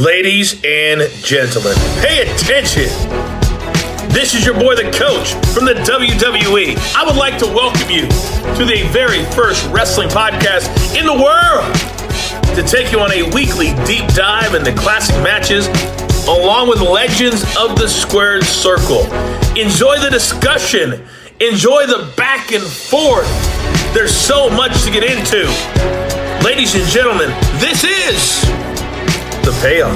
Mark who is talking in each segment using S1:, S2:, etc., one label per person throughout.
S1: Ladies and gentlemen, pay attention. This is your boy, the coach from the WWE. I would like to welcome you to the very first wrestling podcast in the world to take you on a weekly deep dive into classic matches along with legends of the squared circle. Enjoy the discussion. Enjoy the back and forth. There's so much to get into. Ladies and gentlemen, this is The Payoff.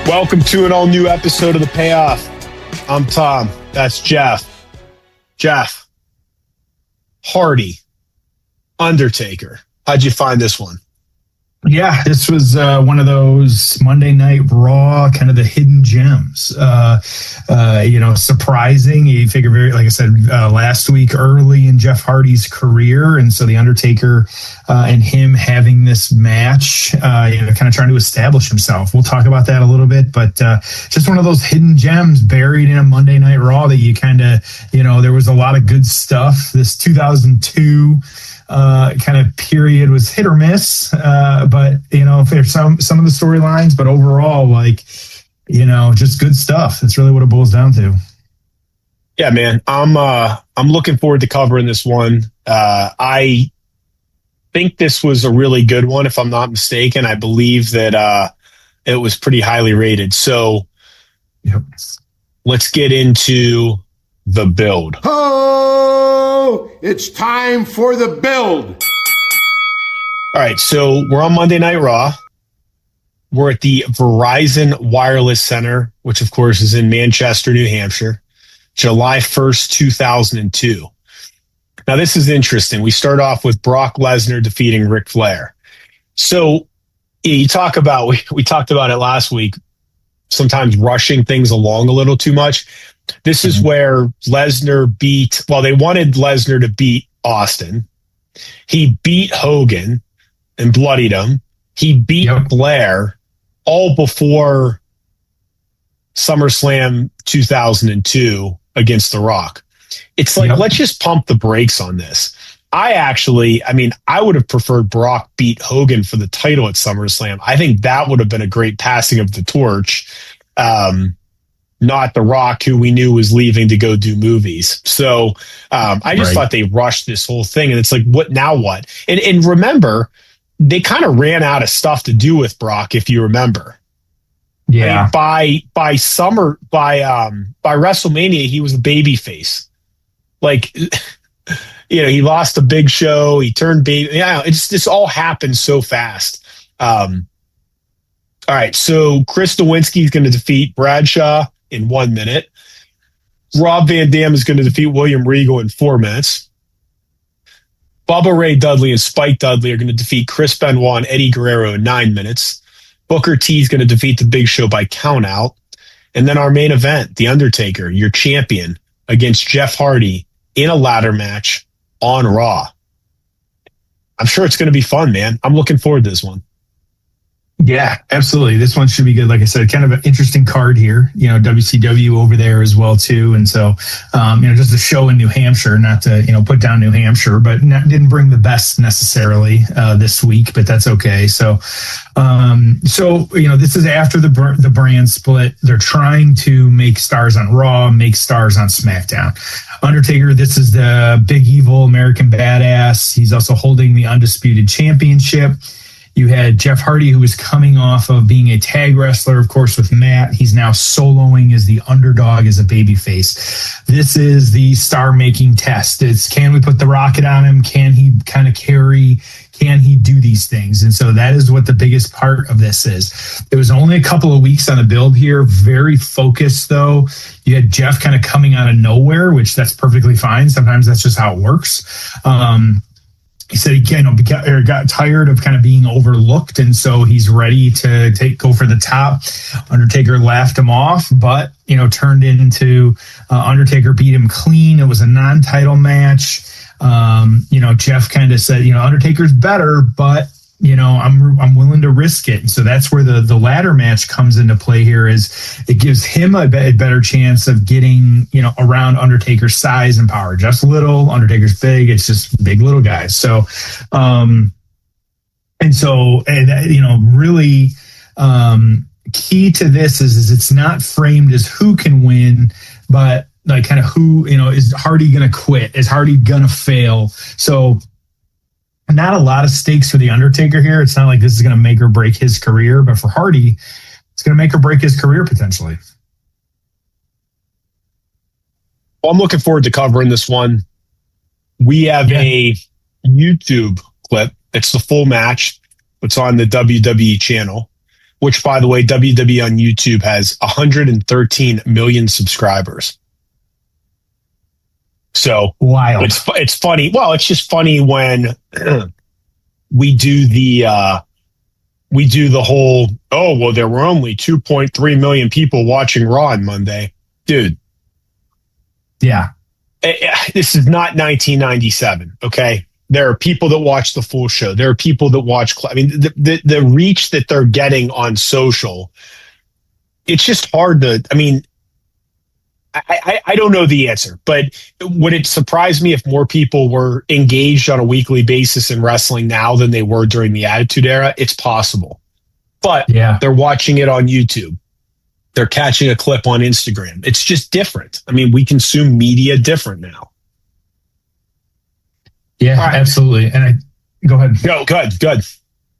S2: Welcome to an all-new episode of The Payoff. I'm Tom. That's Jeff. Jeff. Hardy. Undertaker. How'd you find this one?
S3: Yeah, this was one of those Monday Night Raw, kind of the hidden gems. Surprising. You figure, like I said last week, early in Jeff Hardy's career, and so the Undertaker and him having this match, kind of trying to establish himself. We'll talk about that a little bit, but just one of those hidden gems buried in a Monday Night Raw that you kind of, there was a lot of good stuff. This 2002. Kind of period was hit or miss, but there's some of the storylines, but overall, just good stuff. That's really what it boils down to.
S2: Yeah, man, I'm looking forward to covering this one. I think this was a really good one, if I'm not mistaken. I believe that it was pretty highly rated. So,
S3: yep.
S2: Let's get into the build.
S4: Oh, it's time for the build.
S2: All right, so we're on Monday Night Raw. We're at the Verizon Wireless Center, which of course is in Manchester, New Hampshire, July 1st, 2002. Now this is interesting. We start off with Brock Lesnar defeating Ric Flair. So you talk about, we talked about it last week, sometimes rushing things along a little too much. This is where Lesnar they wanted Lesnar to beat Austin. He beat Hogan and bloodied him. He beat Flair all before SummerSlam 2002 against The Rock. It's like, let's just pump the brakes on this. I would have preferred Brock beat Hogan for the title at SummerSlam. I think that would have been a great passing of the torch. Not The Rock, who we knew was leaving to go do movies. So I just thought they rushed this whole thing. And it's like, what now what? And remember, they kind of ran out of stuff to do with Brock, if you remember.
S3: Yeah.
S2: By WrestleMania, he was a baby face. He lost a Big Show. He turned baby. Yeah, this all happened so fast. All right, so Chris Nowinski is going to defeat Bradshaw in 1 minute. Rob Van Dam is going to defeat William Regal in 4 minutes. Bubba Ray Dudley and Spike Dudley are going to defeat Chris Benoit and Eddie Guerrero in 9 minutes. Booker T is going to defeat the Big Show by countout. And then our main event, The Undertaker, your champion, against Jeff Hardy in a ladder match on Raw. I'm sure it's going to be fun, man. I'm looking forward to this one.
S3: Yeah, absolutely. This one should be good. Like I said, kind of an interesting card here. WCW over there as well too, and so just a show in New Hampshire. Not to put down New Hampshire, but didn't bring the best necessarily this week, but that's okay. So this is after the brand split. They're trying to make stars on Raw, make stars on SmackDown. Undertaker, this is the big evil American badass. He's also holding the Undisputed Championship. You had Jeff Hardy, who was coming off of being a tag wrestler, of course, with Matt. He's now soloing as the underdog, as a babyface. This is the star-making test. It's, can we put the rocket on him? Can he kind of carry? Can he do these things? And so that is what the biggest part of this is. It was only a couple of weeks on the build here. Very focused, though. You had Jeff kind of coming out of nowhere, which that's perfectly fine. Sometimes that's just how it works. He said he got tired of kind of being overlooked, and so he's ready to go for the top. Undertaker laughed him off, but turned into Undertaker beat him clean. It was a non-title match. Jeff kind of said, Undertaker's better, but I'm willing to risk it. And so that's where the ladder match comes into play here. Is it gives him a better chance of getting around Undertaker's size and power. Jeff's little, Undertaker's big. It's just big little guys. So, really. Key to this is it's not framed as who can win, but like kind of who, is Hardy going to quit? Is Hardy going to fail? So not a lot of stakes for the Undertaker here. It's not like this is going to make or break his career, but for Hardy, it's going to make or break his career potentially.
S2: Well, I'm looking forward to covering this one. We have a YouTube clip. It's the full match. It's on the WWE channel, which, by the way, WWE on YouTube has 113 million subscribers. So
S3: wild.
S2: It's funny. Well, it's just funny when we do the whole, there were only 2.3 million people watching Raw on Monday. Dude.
S3: Yeah.
S2: This is not 1997, okay? There are people that watch the full show. There are people that watch. I mean, the reach that they're getting on social, it's just hard to. I mean, I don't know the answer, but would it surprise me if more people were engaged on a weekly basis in wrestling now than they were during the Attitude Era? It's possible, but they're watching it on YouTube. They're catching a clip on Instagram. It's just different. I mean, we consume media different now.
S3: Yeah, right. Absolutely. And go ahead.
S2: Go, good.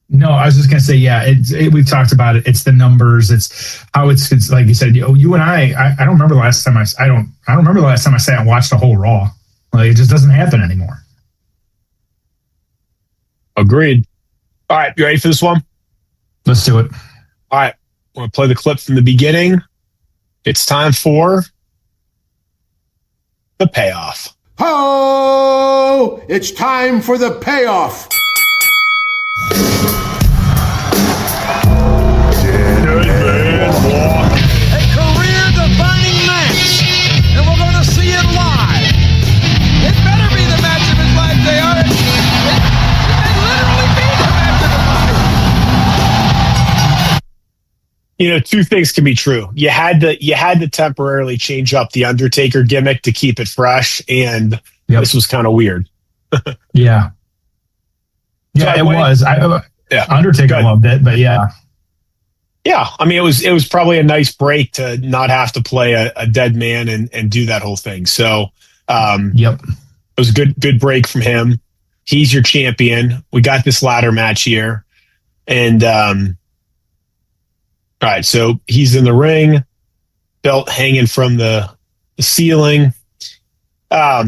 S3: No, I was just going to say, we've talked about it. It's the numbers. It's how it's like you said, you and I don't remember the last time I don't remember the last time I sat and watched a whole Raw. Like, it just doesn't happen anymore.
S2: Agreed. All right. You ready for this one?
S3: Let's do it.
S2: All right. I'm going to play the clip from the beginning. It's time for the payoff.
S4: Oh, it's time for the payoff.
S5: A career-defining match, and we're going to see it live. It better be the match of his life, JR. It may literally be the match of his life.
S2: Two things can be true. You had to temporarily change up the Undertaker gimmick to keep it fresh, and this was kind of weird.
S3: Yeah, it was. Undertaker loved it, but yeah.
S2: I mean, it was probably a nice break to not have to play a dead man and do that whole thing. So, it was a good break from him. He's your champion. We got this ladder match here, and all right. So he's in the ring, belt hanging from the ceiling. I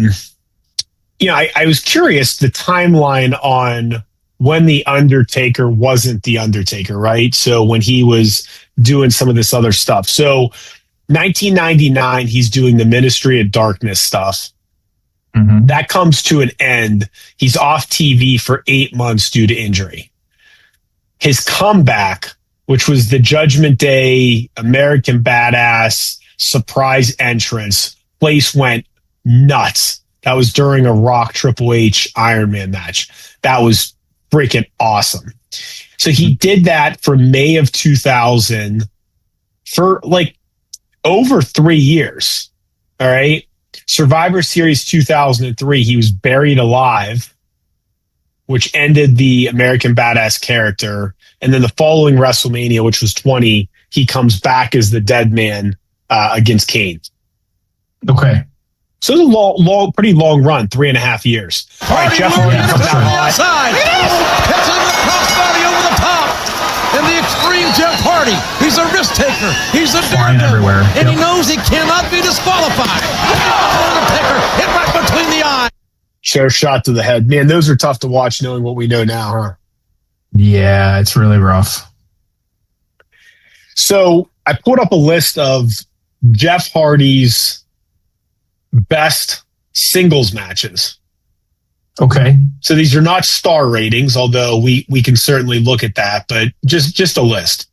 S2: was curious the timeline on when the Undertaker wasn't the Undertaker, right? So when he was doing some of this other stuff. So 1999, he's doing the Ministry of Darkness stuff. Mm-hmm. That comes to an end. He's off TV for 8 months due to injury. His comeback, which was the Judgment Day American Badass surprise entrance, place went nuts. That was during a Rock Triple H Iron Man match. That was freaking awesome. So he did that for May of 2000 for like over 3 years. All right. Survivor Series 2003, he was buried alive, which ended the American Badass character. And then the following WrestleMania, which was 20, he comes back as the dead man against Kane.
S3: Okay.
S2: So it was a pretty long run, 3.5 years. All right, Jeff Hardy comes out
S5: outside. Catches the crossbody over the top. And the extreme Jeff Hardy. He's a risk taker. He's a
S3: flying everywhere.
S5: And he knows he cannot be disqualified. Undertaker hit right between the eyes.
S2: Chair shot to the head. Man, those are tough to watch knowing what we know now, huh?
S3: Yeah, it's really rough.
S2: So I put up a list of Jeff Hardy's best singles matches.
S3: Okay.
S2: So these are not star ratings, although we can certainly look at that, but just a list.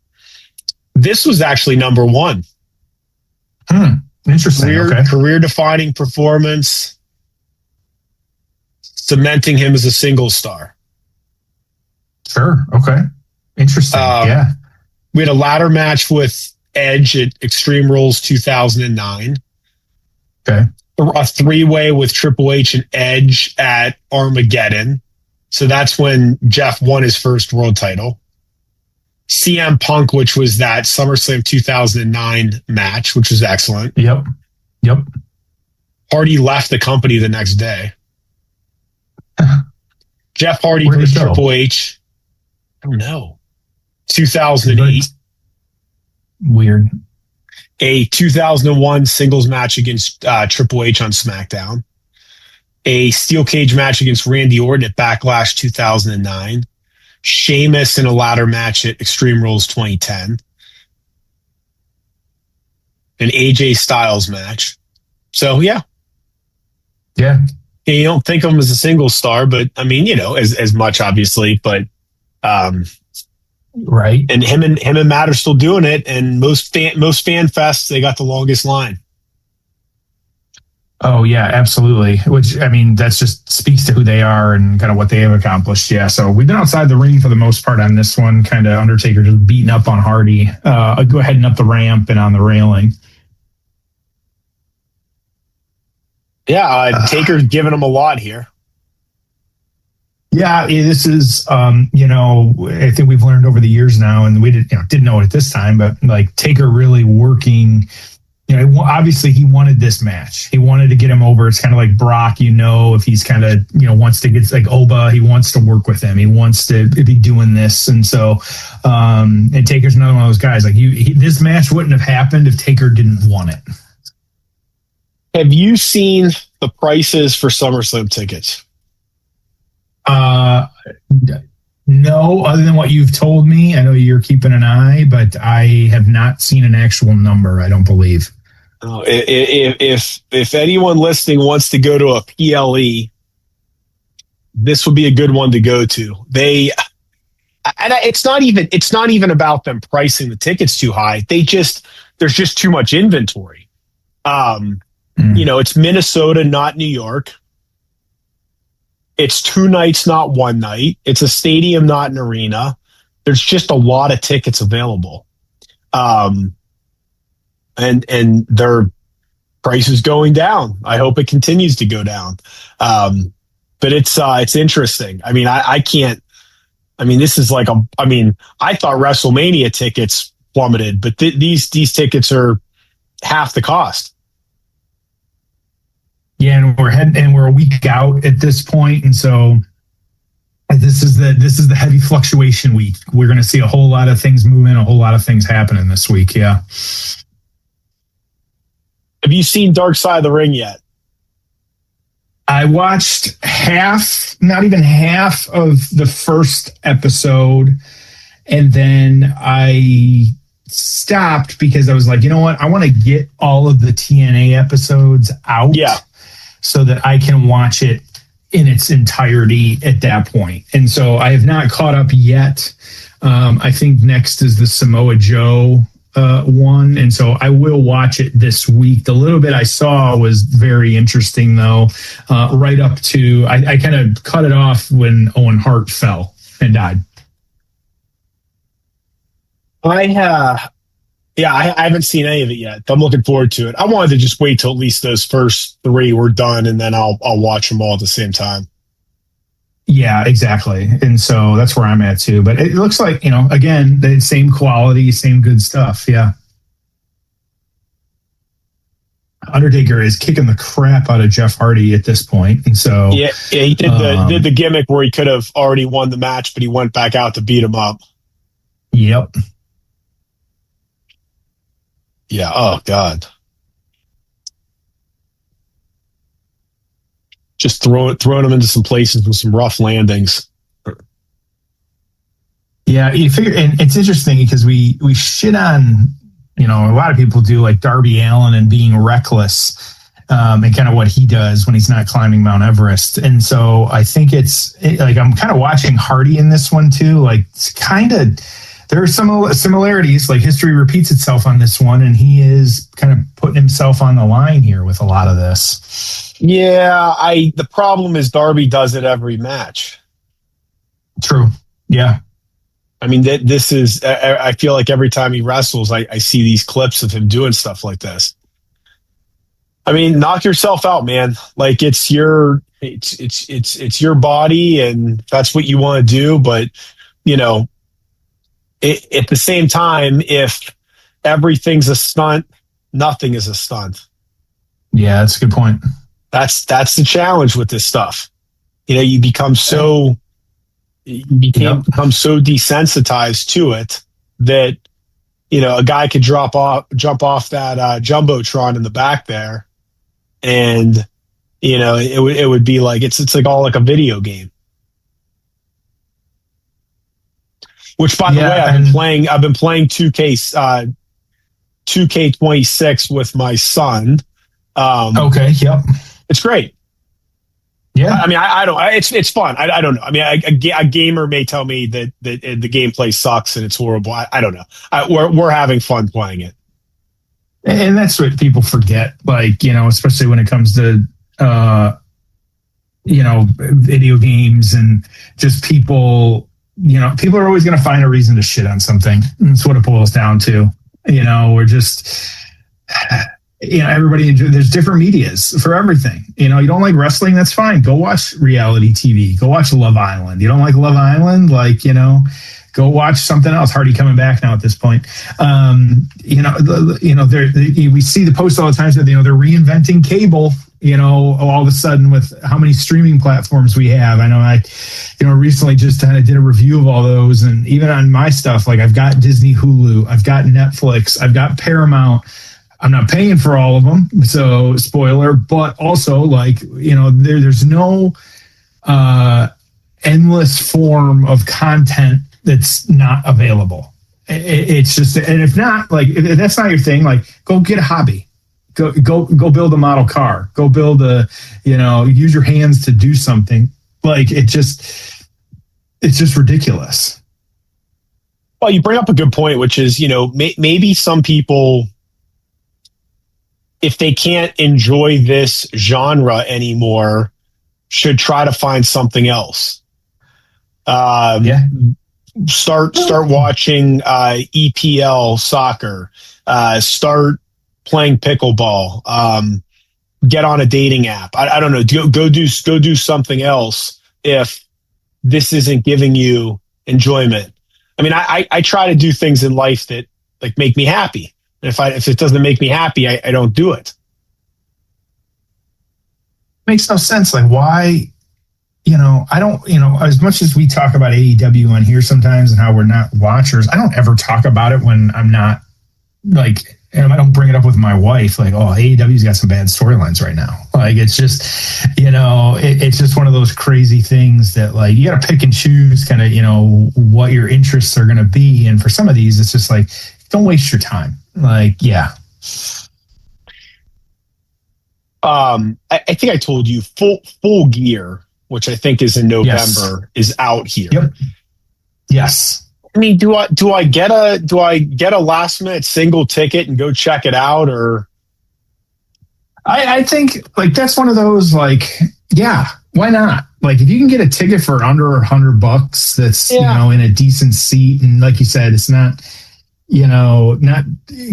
S2: This was actually number one.
S3: Interesting.
S2: Career defining performance, cementing him as a single star.
S3: Sure. Okay. Interesting. Yeah.
S2: We had a ladder match with Edge at Extreme Rules 2009.
S3: Okay.
S2: A three-way with Triple H and Edge at Armageddon. So that's when Jeff won his first world title. CM Punk, which was that SummerSlam 2009 match, which was excellent.
S3: Yep.
S2: Hardy left the company the next day. Jeff Hardy versus Triple H. I don't know. 2008.
S3: Weird.
S2: A 2001 singles match against Triple H on SmackDown. A steel cage match against Randy Orton at Backlash 2009. Sheamus in a ladder match at Extreme Rules 2010. An AJ Styles match. So, yeah.
S3: Yeah.
S2: You don't think of him as a single star, but I mean, as much obviously, but
S3: right.
S2: And him and Matt are still doing it, and most fan fests they got the longest line.
S3: Oh yeah, absolutely. Which I mean, that just speaks to who they are and kind of what they have accomplished. Yeah. So we've been outside the ring for the most part on this one. Kind of Undertaker just beating up on Hardy, go heading up the ramp and on the railing.
S2: Yeah, Taker's giving him a lot here.
S3: Yeah, this is, I think we've learned over the years now, and we didn't know it at this time, but like Taker really working. Obviously he wanted this match. He wanted to get him over. It's kind of like Brock, if he's kind of, wants to get like Oba, he wants to work with him. He wants to be doing this. And so, and Taker's another one of those guys. Like this match wouldn't have happened if Taker didn't want it.
S2: Have you seen the prices for SummerSlam tickets?
S3: No, other than what you've told me. I know you're keeping an eye, but I have not seen an actual number, I don't believe.
S2: Oh, if anyone listening wants to go to a PLE, this would be a good one to go to. It's not even about them pricing the tickets too high. There's just too much inventory. It's Minnesota, not New York. It's 2 nights, not 1 night. It's a stadium, not an arena. There's just a lot of tickets available. And their price is going down. I hope it continues to go down. But it's interesting. I mean, I can't, this is like I thought WrestleMania tickets plummeted, but these tickets are half the cost.
S3: Yeah, and we're a week out at this point, and so this is the heavy fluctuation week. We're going to see a whole lot of things moving, a whole lot of things happening this week. Yeah.
S2: Have you seen Dark Side of the Ring yet?
S3: I watched not even half of the first episode, and then I stopped because I was like, you know what? I want to get all of the TNA episodes out.
S2: Yeah.
S3: So that I can watch it in its entirety at that point. And so I have not caught up yet. I think next is the Samoa Joe one. And so I will watch it this week. The little bit I saw was very interesting, though, right up to I kind of cut it off when Owen Hart fell and died.
S2: I haven't seen any of it yet. I'm looking forward to it. I wanted to just wait till at least those first 3 were done, and then I'll watch them all at the same time.
S3: Yeah, exactly. And so that's where I'm at too. But it looks like, again, the same quality, same good stuff. Yeah. Undertaker is kicking the crap out of Jeff Hardy at this point. And so
S2: yeah, he did the gimmick where he could have already won the match, but he went back out to beat him up.
S3: Yep.
S2: Yeah. Oh God. Just throwing them into some places with some rough landings.
S3: Yeah, you figure, and it's interesting because we shit on, a lot of people do, like Darby Allin and being reckless, and kind of what he does when he's not climbing Mount Everest. And so I think I'm kind of watching Hardy in this one too. Like it's kind of. There are some similarities, like history repeats itself on this one, and he is kind of putting himself on the line here with a lot of this.
S2: Yeah, the problem is Darby does it every match.
S3: True. Yeah.
S2: I mean, this is, I feel like every time he wrestles, I see these clips of him doing stuff like this. I mean, knock yourself out, man. Like it's your body and that's what you want to do. But, at the same time, if everything's a stunt, nothing is a stunt.
S3: Yeah, that's a good point.
S2: That's the challenge with this stuff. You become so desensitized to it that a guy could jump off that jumbotron in the back there, and it would be like it's like all like a video game. Which, by the way, I've been playing 2K26 with my son.
S3: Okay. Yep.
S2: It's great.
S3: Yeah.
S2: I mean, I don't. It's fun. I don't know. I mean, a gamer may tell me that the gameplay sucks and it's horrible. I don't know. We're having fun playing it.
S3: And that's what people forget. Like, especially when it comes to video games and just people. People are always going to find a reason to shit on something. That's what it boils down to. We're just, everybody, there's different medias for everything. You don't like wrestling, that's fine. Go watch reality TV. Go watch Love Island. You don't like Love Island? Go watch something else. Hardy coming back now at this point. We see the posts all the time that, they're reinventing cable, all of a sudden with how many streaming platforms we have. I know I recently just kind of did a review of all those. And even on my stuff, like I've got Disney, Hulu, I've got Netflix, I've got Paramount. I'm not paying for all of them. So spoiler, but also there's no endless form of content that's not available. It's just, and if not, if that's not your thing, go get a hobby. Go build a model car. Go build use your hands to do something. It's just ridiculous.
S2: Well, you bring up a good point, which is, maybe some people, if they can't enjoy this genre anymore, should try to find something else. Start watching EPL soccer. Start playing pickleball. Get on a dating app. I don't know. Go do something else if this isn't giving you enjoyment. I mean, I try to do things in life that make me happy. And if it doesn't make me happy, I don't do it.
S3: Makes no sense. Like, why? I don't, as much as we talk about AEW on here sometimes and how we're not watchers, I don't ever talk about it when I'm not and I don't bring it up with my wife, AEW's got some bad storylines right now. It's just, it's just one of those crazy things that you got to pick and choose kind of, what your interests are going to be. And for some of these, it's just don't waste your time. Yeah.
S2: I think I told you Full Gear, which I think is in November, is out here.
S3: Yep. Yes.
S2: I mean, do I get a last minute single ticket and go check it out, or?
S3: I think that's one of those yeah, why not? If you can get a ticket for under $100, that's in a decent seat, and like you said, it's not. Not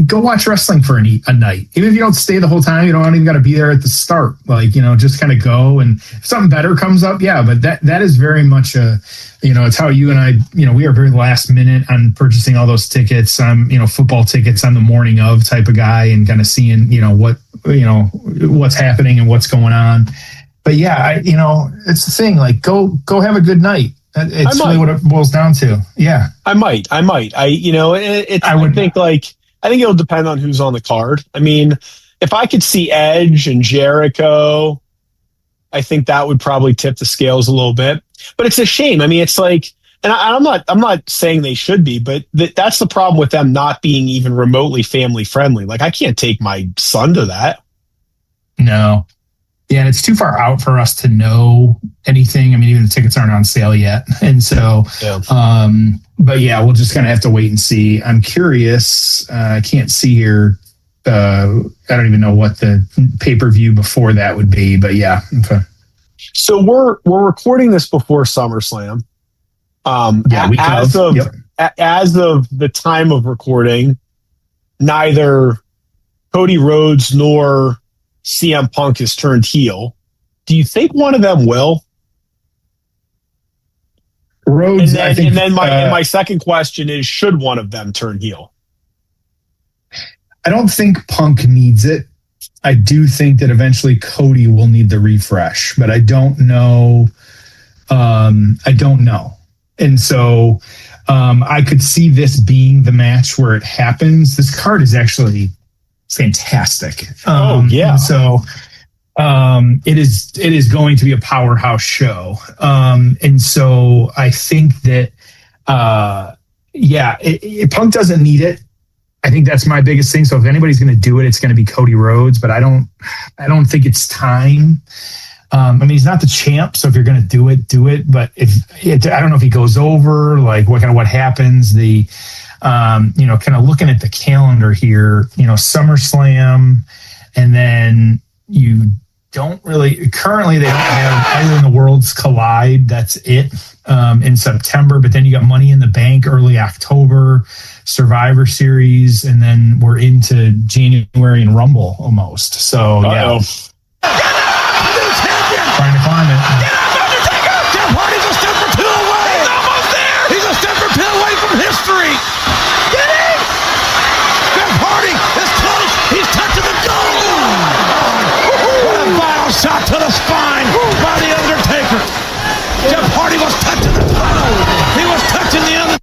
S3: go watch wrestling for a night. Even if you don't stay the whole time, you don't even got to be there at the start. Just kind of go, and if something better comes up, yeah. But that is very much it's how you and I, we are very last minute on purchasing all those tickets. I'm, football tickets on the morning of type of guy, and kind of seeing, what's happening and what's going on. But yeah, it's the thing. Go have a good night. It's really what it boils down to. Yeah,
S2: I might. I think it'll depend on who's on the card. I mean, if I could see Edge and Jericho, I think that would probably tip the scales a little bit. But it's a shame. I mean, it's and I'm not saying they should be, but that's the problem with them not being even remotely family friendly. I can't take my son to that.
S3: No. Yeah, and it's too far out for us to know anything. I mean, even the tickets aren't on sale yet. And so, but yeah, we'll just kind of have to wait and see. I'm curious. I can't see here. I don't even know what the pay-per-view before that would be, but yeah. Okay.
S2: So we're recording this before SummerSlam. As of the time of recording, neither Cody Rhodes nor CM Punk has turned heel. Do you think one of them will?
S3: Rhodes,
S2: and then my second question is, should one of them turn heel?
S3: I don't think Punk needs it. I do think that eventually Cody will need the refresh, but I don't know. And so I could see this being the match where it happens. This card is actually fantastic.
S2: Yeah.
S3: So it is going to be a powerhouse show. And so I think that, Punk doesn't need it. I think that's my biggest thing. So if anybody's going to do it, it's going to be Cody Rhodes, but I don't think it's time. He's not the champ, so if you're going to do it. But I don't know if he goes over, like what happens. The, kind of looking at the calendar here, SummerSlam, and then you don't really. Currently, they don't have other than the Worlds Collide. That's it in September. But then you got Money in the Bank early October, Survivor Series, and then we're into January and Rumble almost. So yeah. Trying to climb it.
S5: Get up, Undertaker! Jeff Hardy's a step or two away! He's almost there! He's a step or two away from history! Get him! Jeff Hardy is close! He's touching the goal! What a vital shot to the spine by the Undertaker! Jeff Hardy was touching the toe! He was touching the other.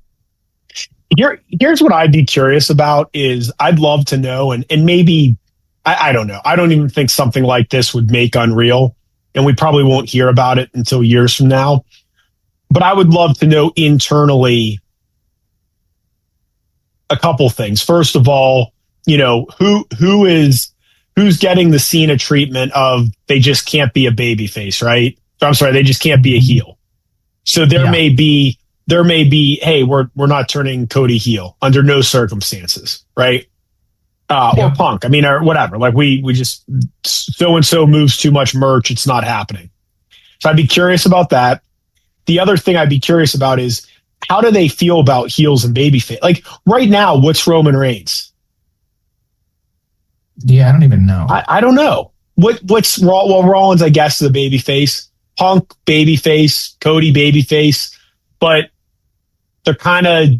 S2: Here's what I'd be curious about is I'd love to know, and maybe, I don't know. I don't even think something like this would make Unreal. And we probably won't hear about it until years from now. But I would love to know internally a couple things. First of all, who's getting the Cena treatment of they just can't be a babyface, right? I'm sorry, they just can't be a heel. So there may be, hey, we're not turning Cody heel under no circumstances, right? Or Punk. Or whatever. Like we just so-and-so moves too much merch. It's not happening. So I'd be curious about that. The other thing I'd be curious about is how do they feel about heels and babyface? Like right now, what's Roman Reigns?
S3: Yeah, I don't even know.
S2: I don't know. What's Rollins, I guess, is a babyface. Punk, babyface. Cody, babyface. But they're kind of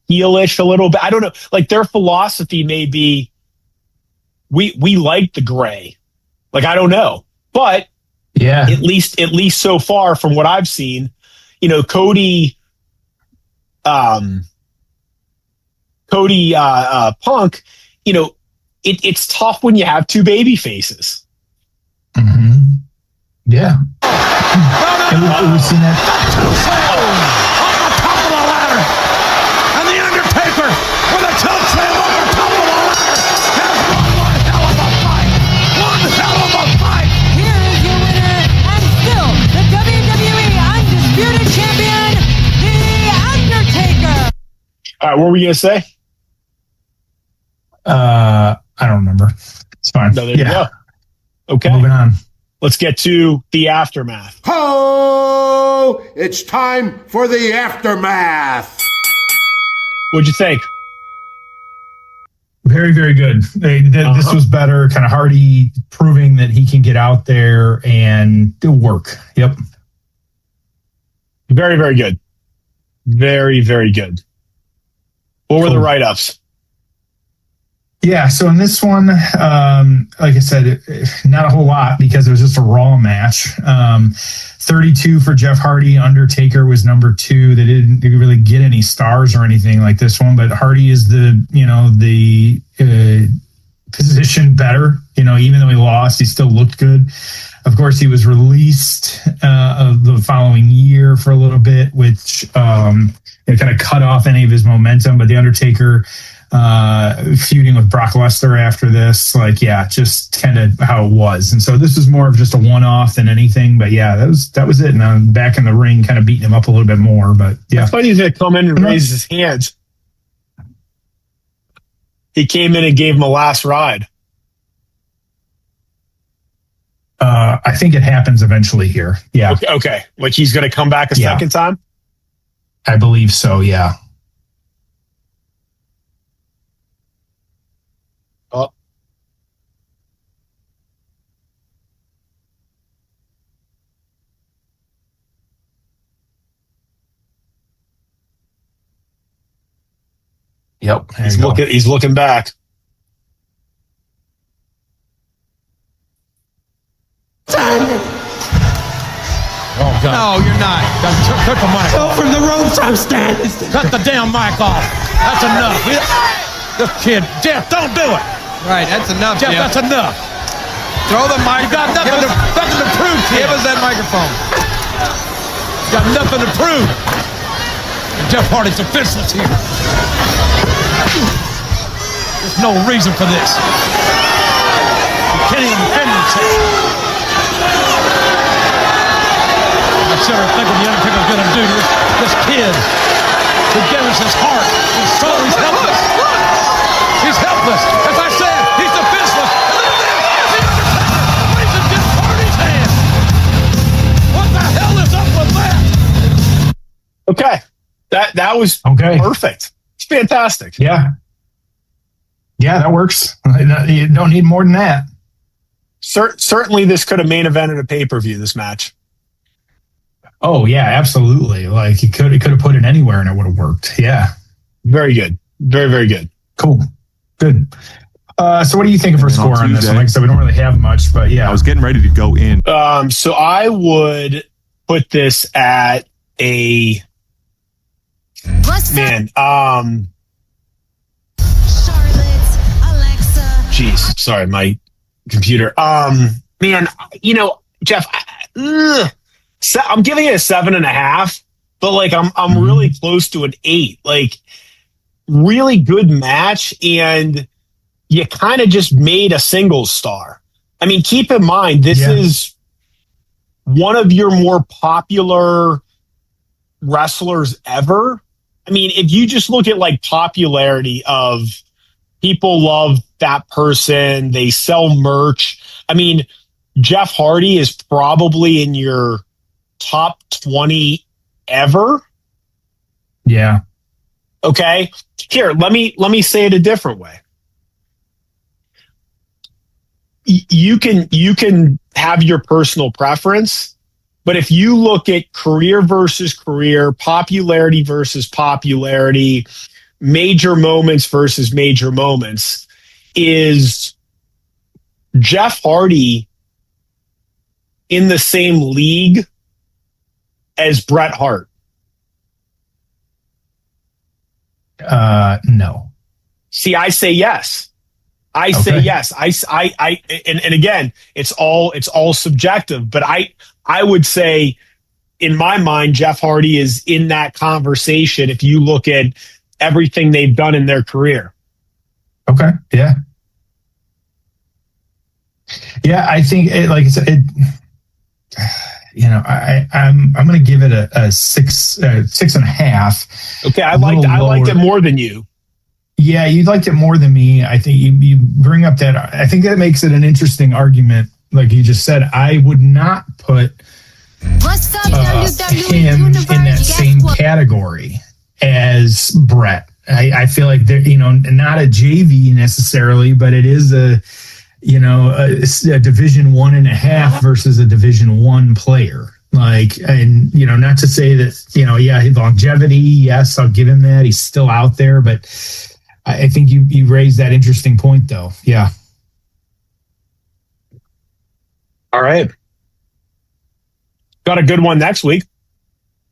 S2: heelish a little bit. I don't know. Like their philosophy may be we like the gray. Like I don't know. But
S3: yeah,
S2: at least so far from what I've seen, Cody Punk, it's tough when you have two baby faces.
S3: Mm-hmm. Yeah. We've seen that.
S5: With a choke slam over top of the ladder has won one hell of a fight. One hell of a fight.
S6: Here is your winner and still the WWE Undisputed Champion, The Undertaker.
S2: All right, what were we going to say?
S3: I don't remember. It's fine.
S2: No, there you go. Okay.
S3: Moving on.
S2: Let's get to the aftermath.
S4: Ho! It's time for the aftermath.
S2: What'd you think?
S3: Very, very good. This was better. Kind of Hardy proving that he can get out there and do work. Yep.
S2: Very, very good. Very, very good. What were the write-ups?
S3: Yeah, so in this one, like I said, not a whole lot because it was just a Raw match. 32 for Jeff Hardy. Undertaker was number 2. They didn't really get any stars or anything like this one, but Hardy is the position better. Even though he lost, he still looked good. Of course, he was released of the following year for a little bit, which kind of cut off any of his momentum. But the Undertaker feuding with Brock Lesnar after this, just kind of how it was. And so this was more of just a one-off than anything. But yeah, that was it. And I'm back in the ring, kind of beating him up a little bit more. But yeah,
S2: I thought he was going to come in and raise his hands. He came in and gave him a last ride.
S3: I think it happens eventually here. Yeah.
S2: Okay. Like he's going to come back a
S3: Yeah.
S2: second time?
S3: I believe so. Yeah.
S2: Oh.
S3: Yep. There
S2: He's
S3: you go.
S2: looking back.
S5: Oh, God. No, you're not. Cut the mic off.
S4: From the ropes, I'm standing.
S5: Cut the damn mic off. That's enough. This kid, Jeff, don't do it.
S7: Right, that's enough,
S5: Jeff,
S7: Jeff.
S5: that's enough.
S7: Throw the mic.
S5: You got nothing to prove, kid.
S7: Give us that microphone.
S5: You got nothing to prove. And Jeff Hardy's defenseless here. There's no reason for this. You can't even defend yourself. I sit here thinking the Undertaker's going to do to this kid who gave us his heart and soul. He's helpless. He's helpless. As I said, he's defenseless. And look at this. The Undertaker plays in Jeff Hardy's hand. What the hell is up with that?
S2: Okay. That was
S3: Okay.
S2: perfect. It's fantastic.
S3: Yeah. Yeah, that works. You don't need more than that.
S2: Certainly this could have main evented a pay-per-view, this match.
S3: Oh yeah, absolutely. Like he could have put it anywhere and it would have worked. Yeah.
S2: Very good. Very, very good.
S3: Cool. Good. So what do you think of our score on this one? Like I said, we don't really have much, but yeah.
S8: I was getting ready to go in.
S2: So I would put this at a man.
S6: Charlotte, Alexa.
S2: Jeez, sorry, my computer. Man, Jeff, I'm giving it a 7.5, but like I'm really close to an 8. Like, really good match, and you kind of just made a single star. I mean, keep in mind this is one of your more popular wrestlers ever. I mean, if you just look at like popularity of people love that person, they sell merch. I mean, Jeff Hardy is probably in your top 20 ever.
S3: Yeah.
S2: Okay. Here, let me say it a different way. You can have your personal preference, but if you look at career versus career, popularity versus popularity, major moments versus major moments, is Jeff Hardy in the same league as Bret Hart?
S3: No.
S2: See, I say yes. I say yes. And again, it's all subjective, but I would say in my mind, Jeff Hardy is in that conversation if you look at everything they've done in their career.
S3: Okay. Yeah. Yeah, I think like I said, I'm going to give it a 6.5.
S2: Okay, I liked it more than you.
S3: Yeah, you liked it more than me. I think you bring up that. I think that makes it an interesting argument. Like you just said, I would not put him in that same category as Bret. I feel like they're, not a JV necessarily, but it is a Division 1.5 versus a Division 1 player. Like, and not to say that longevity. Yes, I'll give him that. He's still out there, but I think you raised that interesting point, though. Yeah.
S2: All right. Got a good one next week.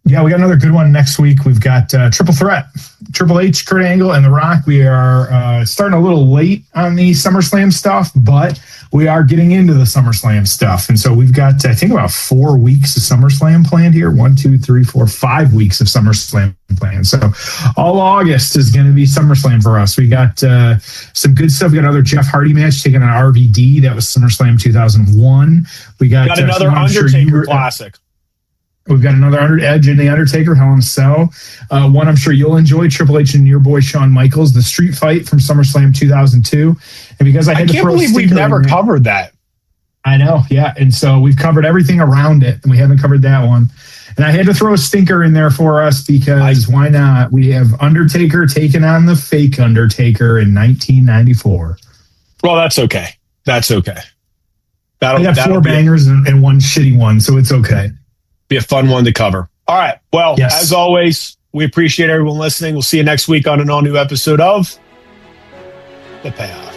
S3: Yeah, we got another good one next week. We've got Triple Threat, Triple H, Kurt Angle, and The Rock. We are starting a little late on the SummerSlam stuff, but we are getting into the SummerSlam stuff. And so we've got, I think, about 4 weeks of SummerSlam planned here. 1, 2, 3, 4, 5 weeks of SummerSlam planned. So all August is going to be SummerSlam for us. We got some good stuff. We got another Jeff Hardy match taking on RVD. That was SummerSlam 2001. We got
S2: another Undertaker classic.
S3: We've got another Edge and the Undertaker, Hell in a Cell. One I'm sure you'll enjoy, Triple H and your boy Shawn Michaels, the Street Fight from SummerSlam 2002. And because I can't
S2: believe we've never covered that.
S3: I know, yeah. And so we've covered everything around it, and we haven't covered that one. And I had to throw a stinker in there for us because why not? We have Undertaker taking on the fake Undertaker in 1994.
S2: Well, that's okay. That's okay.
S3: We got 4 bangers and 1 shitty one, so it's okay.
S2: Be a fun one to cover. All right. Well,
S3: Yes.
S2: as always, we appreciate everyone listening. We'll see you next week on an all-new episode of The Payoff.